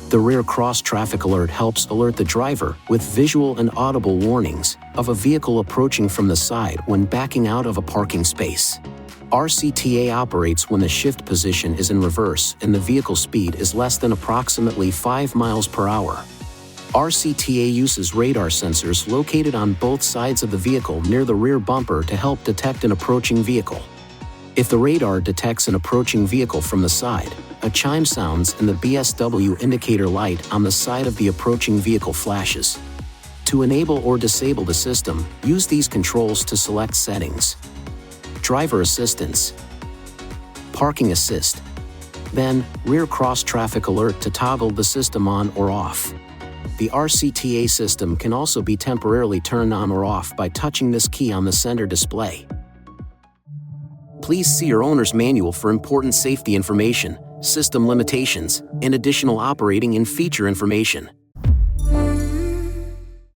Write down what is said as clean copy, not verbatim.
The rear cross traffic alert helps alert the driver with visual and audible warnings of a vehicle approaching from the side when backing out of a parking space. RCTA operates when the shift position is in reverse and the vehicle speed is less than approximately 5 miles per hour. RCTA uses radar sensors located on both sides of the vehicle near the rear bumper to help detect an approaching vehicle. If the radar detects an approaching vehicle from the side, a chime sounds and the BSW indicator light on the side of the approaching vehicle flashes. To enable or disable the system, use these controls to select settings. Driver assistance, parking assist, then rear cross traffic alert to toggle the system on or off. The RCTA system can also be temporarily turned on or off by touching this key on the center display. Please see your owner's manual for important safety information, system limitations, and additional operating and feature information.